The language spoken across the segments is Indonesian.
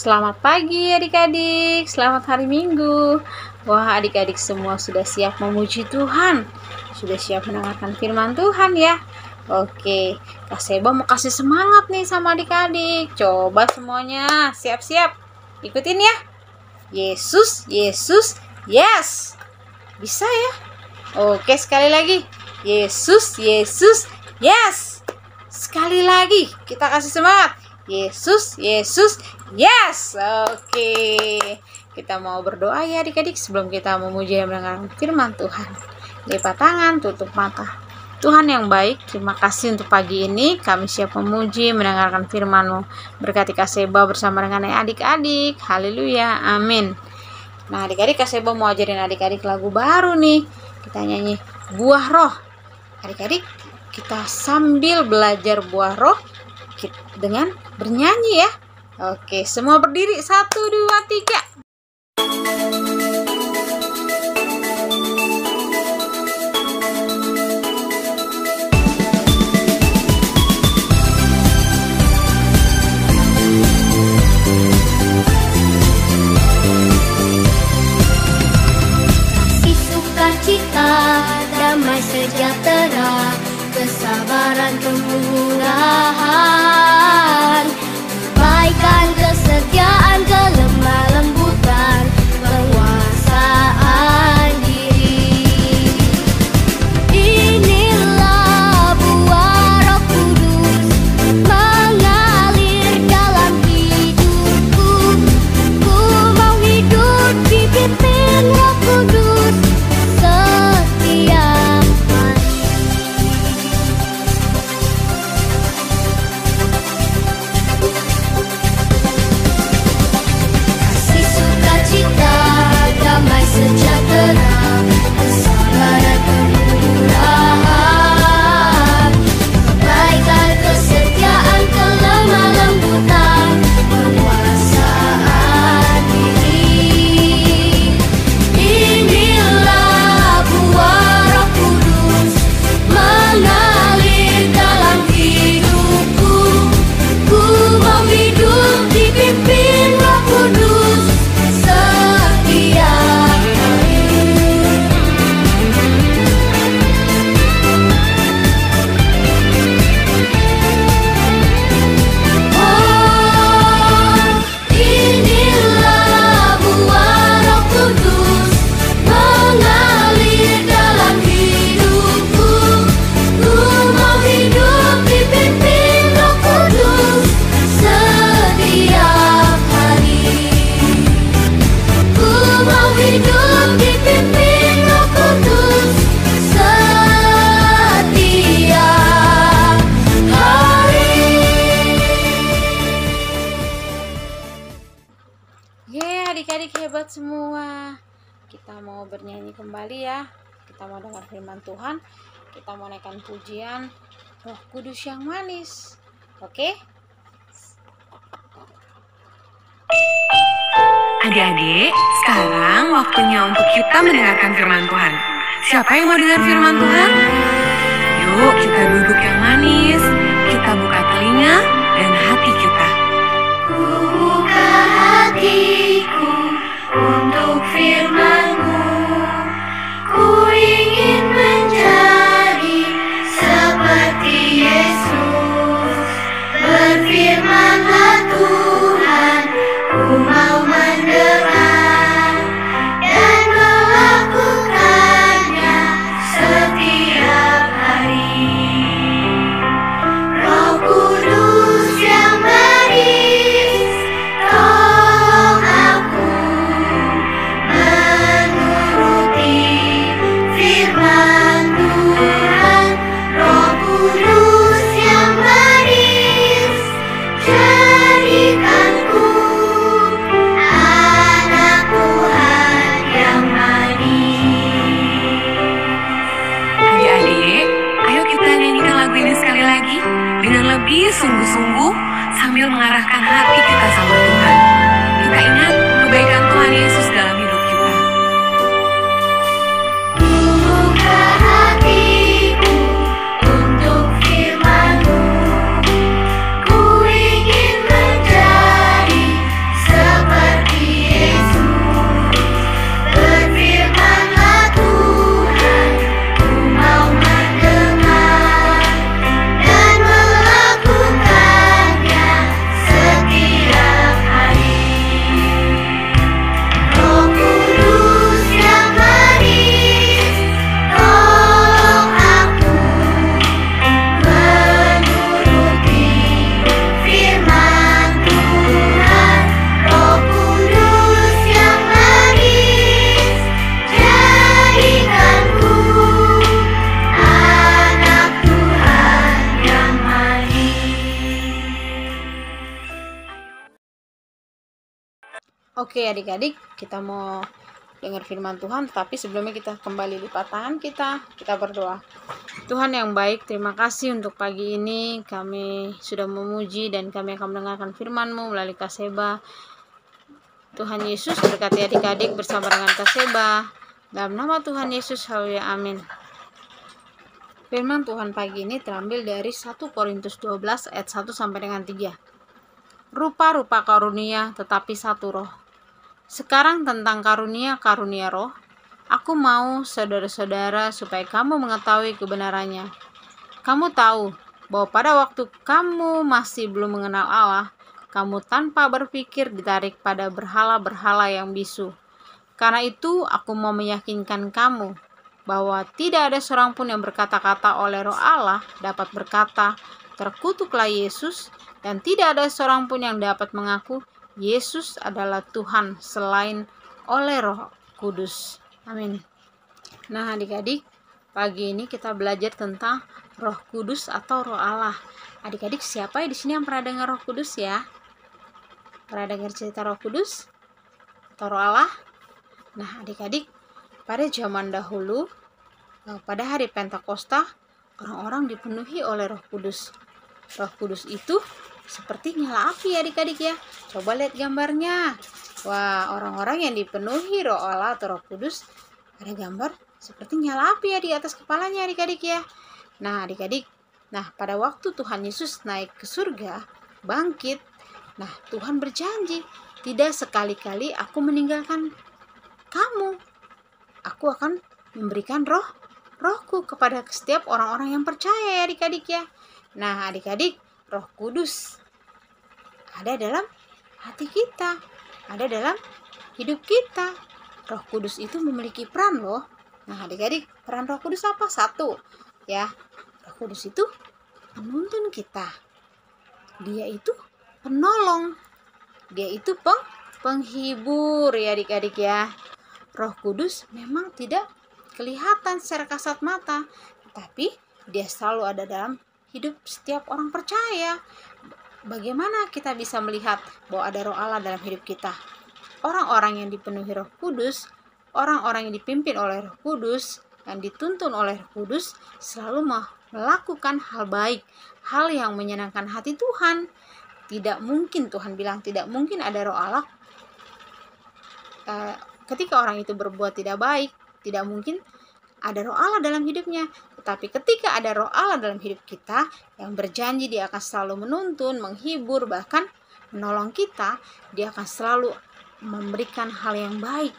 Selamat pagi adik-adik, selamat hari Minggu. Wah, adik-adik semua sudah siap memuji Tuhan? Sudah siap mendengarkan firman Tuhan ya? Oke, Kak Seba mau kasih semangat nih sama adik-adik. Coba semuanya siap-siap, ikutin ya. Yesus, Yesus, yes. Bisa ya? Oke, sekali lagi. Yesus, Yesus, yes. Sekali lagi, kita kasih semangat. Yesus, Yesus, yes. Oke, kita mau berdoa ya adik-adik sebelum kita memuji dan mendengarkan firman Tuhan. Lipat tangan, tutup mata. Tuhan yang baik, terima kasih untuk pagi ini. Kami siap memuji, mendengarkan firman-Mu. Berkati Kak Seba bersama dengan adik-adik. Haleluya, amin. Nah adik-adik, Kak Seba mau ajarin adik-adik lagu baru nih. Kita nyanyi Buah Roh. Adik-adik, kita sambil belajar buah roh dengan bernyanyi ya. Oke, semua berdiri. 1, 2, 3. Kasih sukacita, damai sejahtera, kesabaran kemurahan, kebaikan, kesetiaan, kelemah lembutan, penguasaan diri. Inilah buah Roh Kudus mengalir dalam hidupku. Ku mau hidup dipimpin Roh Kudus setiap hari. Kasih sukacita, damai sejahtera, kesabaran kemurahan, kebaikan, kesetiaan, kelemah lembutan, penguasaan diri. Inilah buah Roh Kudus mengalir dalam hidupku. Ku mau hidup dipimpin Roh Kudus setiap hari. Oh, inilah buah Roh Kudus mengalir dalam hidupku. Ku mau hidup dipimpin Roh Kudus setiap hari. Ku mau hidup dipimpin Roh Kudus setiap hari. Adik-adik hebat semua. Kita mau bernyanyi kembali ya. Kita mau dengar firman Tuhan. Kita mau naikkan pujian Roh Kudus yang manis. Oke? Adik-adik, sekarang waktunya untuk kita mendengarkan firman Tuhan. Siapa yang mau dengar firman Tuhan? Yuk, kita duduk yang manis. Kita buka telinga dan hati kita. Ku buka hatiku untuk firman-Mu. Ku ingin menjadi seperti Yesus. Berfirman-Lah Tuhan, ku mau mendengar dan melakukannya setiap hari. Roh Kudus yang manis, tolong aku Oke adik-adik, kita mau dengar firman Tuhan, tapi sebelumnya kita kembali lipat tangan kita berdoa. Tuhan yang baik, terima kasih untuk pagi ini kami sudah memuji dan kami akan mendengarkan firman-Mu melalui Kaseba. Tuhan Yesus berkati adik-adik bersama dengan Kaseba. Dalam nama Tuhan Yesus, haleluya, amin. Firman Tuhan pagi ini terambil dari 1 Korintus 12 ayat 1 sampai dengan 3. Rupa-rupa karunia tetapi satu roh. Sekarang tentang karunia roh, aku mau saudara-saudara supaya kamu mengetahui kebenarannya. Kamu tahu bahwa pada waktu kamu masih belum mengenal Allah, kamu tanpa berpikir ditarik pada berhala-berhala yang bisu. Karena itu aku mau meyakinkan kamu bahwa tidak ada seorang pun yang berkata-kata oleh Roh Allah dapat berkata, terkutuklah Yesus, dan tidak ada seorang pun yang dapat mengaku Yesus adalah Tuhan selain oleh Roh Kudus. Amin. Nah adik-adik, pagi ini kita belajar tentang Roh Kudus atau Roh Allah. Adik-adik, siapa di sini yang pernah dengar Roh Kudus ya? Pernah dengar cerita Roh Kudus atau Roh Allah? Nah adik-adik, pada zaman dahulu, pada hari Pentakosta, orang-orang dipenuhi oleh Roh Kudus. Roh Kudus itu seperti nyala api adik-adik ya. Coba lihat gambarnya. Wah, orang-orang yang dipenuhi Roh Allah atau Roh Kudus, ada gambar seperti nyala api ya di atas kepalanya adik-adik ya. Nah adik-adik, pada waktu Tuhan Yesus naik ke surga, bangkit, Tuhan berjanji, tidak sekali-kali aku meninggalkan kamu. Aku akan memberikan rohku kepada setiap orang-orang yang percaya ya adik-adik ya. Nah adik-adik, Roh Kudus ada dalam hati kita, ada dalam hidup kita. Roh Kudus itu memiliki peran loh. Nah adik-adik, peran Roh Kudus apa? Satu ya, Roh Kudus itu menuntun kita. Dia itu penolong, dia itu penghibur ya adik-adik ya. Roh Kudus memang tidak kelihatan secara kasat mata, tapi dia selalu ada dalam hidup setiap orang percaya. Bagaimana kita bisa melihat bahwa ada Roh Allah dalam hidup kita? Orang-orang yang dipenuhi Roh Kudus, orang-orang yang dipimpin oleh Roh Kudus, yang dituntun oleh Roh Kudus, selalu melakukan hal baik, hal yang menyenangkan hati Tuhan. Tidak mungkin, Tuhan bilang tidak mungkin ada Roh Allah ketika orang itu berbuat tidak baik. Tidak mungkin ada Roh Allah dalam hidupnya. Tetapi ketika ada Roh Allah dalam hidup kita yang berjanji dia akan selalu menuntun, menghibur, bahkan menolong kita, dia akan selalu memberikan hal yang baik.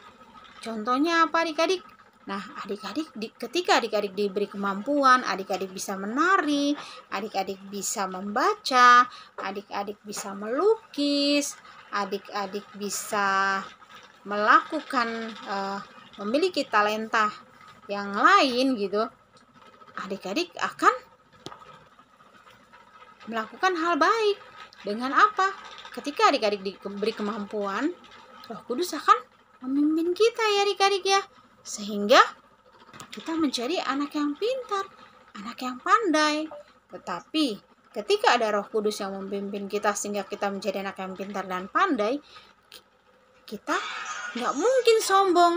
Contohnya apa adik-adik? Adik-adik ketika adik-adik diberi kemampuan, adik-adik bisa menari, adik-adik bisa membaca, adik-adik bisa melukis, adik-adik bisa melakukan memiliki talenta yang lain gitu, adik-adik akan melakukan hal baik. Dengan apa? Ketika adik-adik diberi kemampuan, Roh Kudus akan memimpin kita ya adik-adik ya, sehingga kita menjadi anak yang pintar, anak yang pandai. Tetapi ketika ada Roh Kudus yang memimpin kita sehingga kita menjadi anak yang pintar dan pandai, kita nggak mungkin sombong.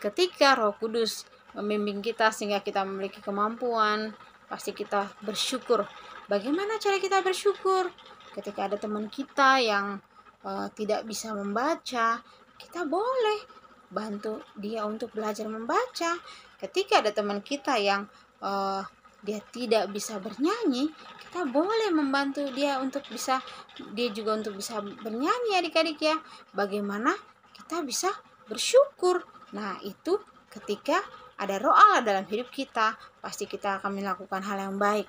Ketika Roh Kudus memimpin kita sehingga kita memiliki kemampuan, pasti kita bersyukur. Bagaimana cara kita bersyukur? Ketika ada teman kita yang tidak bisa membaca, kita boleh bantu dia untuk belajar membaca. Ketika ada teman kita yang dia tidak bisa bernyanyi, kita boleh membantu dia juga untuk bisa bernyanyi adik-adik ya. Bagaimana kita bisa bersyukur? Nah itu ketika ada Roh Allah dalam hidup kita, pasti kita akan melakukan hal yang baik.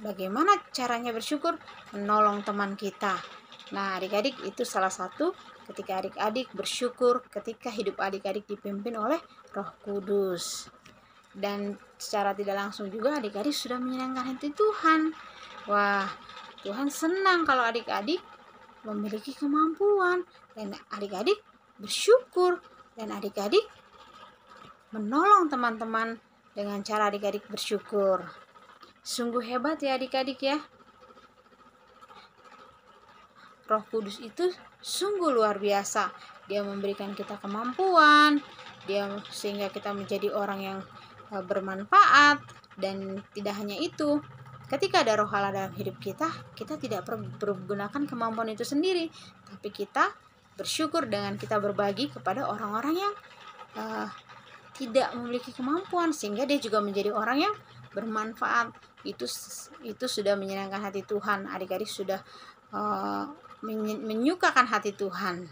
Bagaimana caranya bersyukur? Menolong teman kita. Nah adik-adik, itu salah satu ketika adik-adik bersyukur ketika hidup adik-adik dipimpin oleh Roh Kudus. Dan secara tidak langsung juga adik-adik sudah menyenangkan hati Tuhan. Wah, Tuhan senang kalau adik-adik memiliki kemampuan dan adik-adik bersyukur dan adik-adik menolong teman-teman dengan cara adik-adik bersyukur. Sungguh hebat ya adik-adik ya. Roh Kudus itu sungguh luar biasa. Dia memberikan kita kemampuan, sehingga kita menjadi orang yang bermanfaat. Dan tidak hanya itu, ketika ada Roh Allah dalam hidup kita, kita tidak pergunakan kemampuan itu sendiri, tapi kita bersyukur dengan kita berbagi kepada orang-orang yang tidak memiliki kemampuan, sehingga dia juga menjadi orang yang bermanfaat. Itu sudah menyenangkan hati Tuhan. Adik-adik sudah menyukakan hati Tuhan.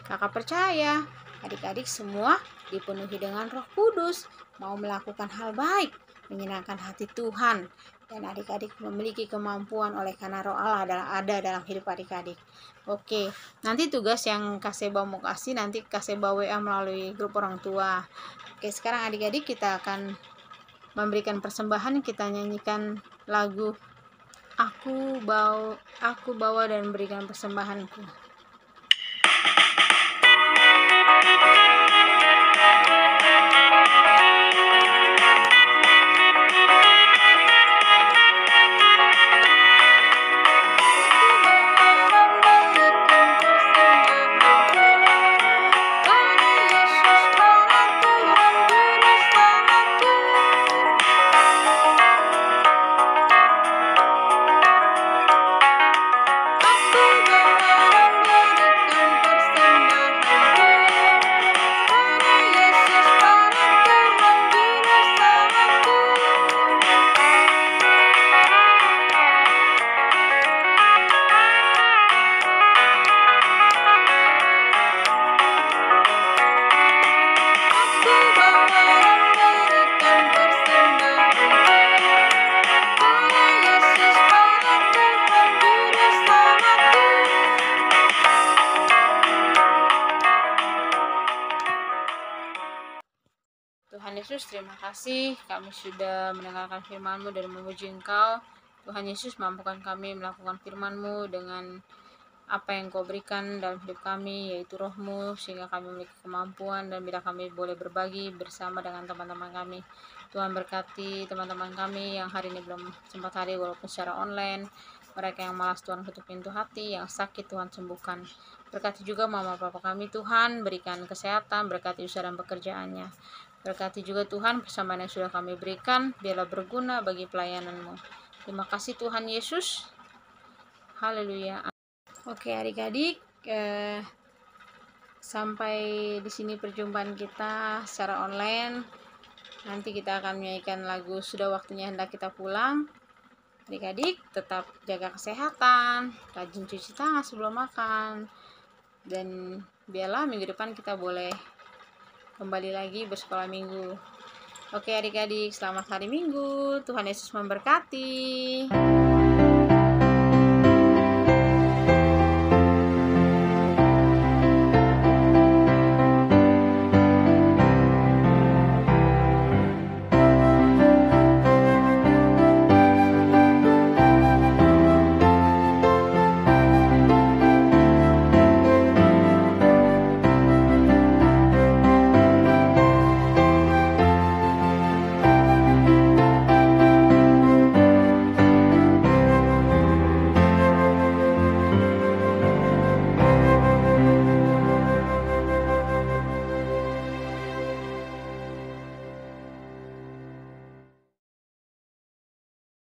Kakak percaya adik-adik semua dipenuhi dengan Roh Kudus, mau melakukan hal baik, menyenangkan hati Tuhan, dan adik-adik memiliki kemampuan oleh karena Roh Allah ada dalam hidup adik-adik. Oke, nanti tugas yang Kak Seba mau kasih, nanti Kak Seba WA melalui grup orang tua. Oke, sekarang adik-adik kita akan memberikan persembahan. Kita nyanyikan lagu Aku bawa dan berikan persembahanku. Tuhan Yesus, terima kasih kami sudah mendengarkan firman-Mu dan memuji Engkau. Tuhan Yesus, mampukan kami melakukan firman-Mu dengan apa yang Kau berikan dalam hidup kami, yaitu Roh-Mu, sehingga kami memiliki kemampuan dan bila kami boleh berbagi bersama dengan teman-teman kami. Tuhan berkati teman-teman kami yang hari ini belum sempat hadir walaupun secara online. Mereka yang malas, Tuhan ketuk pintu hati, yang sakit Tuhan sembuhkan. Berkati juga mama papa kami Tuhan, berikan kesehatan, berkati usaha dan pekerjaannya. Berkati juga Tuhan persembahan yang sudah kami berikan, biarlah berguna bagi pelayanan-Mu. Terima kasih Tuhan Yesus. Haleluya. Oke adik-adik, sampai di sini perjumpaan kita secara online. Nanti kita akan menyanyikan lagu Sudah Waktunya Hendak Kita Pulang. Adik-adik tetap jaga kesehatan, rajin cuci tangan sebelum makan, dan biarlah minggu depan kita boleh kembali lagi bersekolah minggu. Oke adik-adik, selamat hari Minggu. Tuhan Yesus memberkati.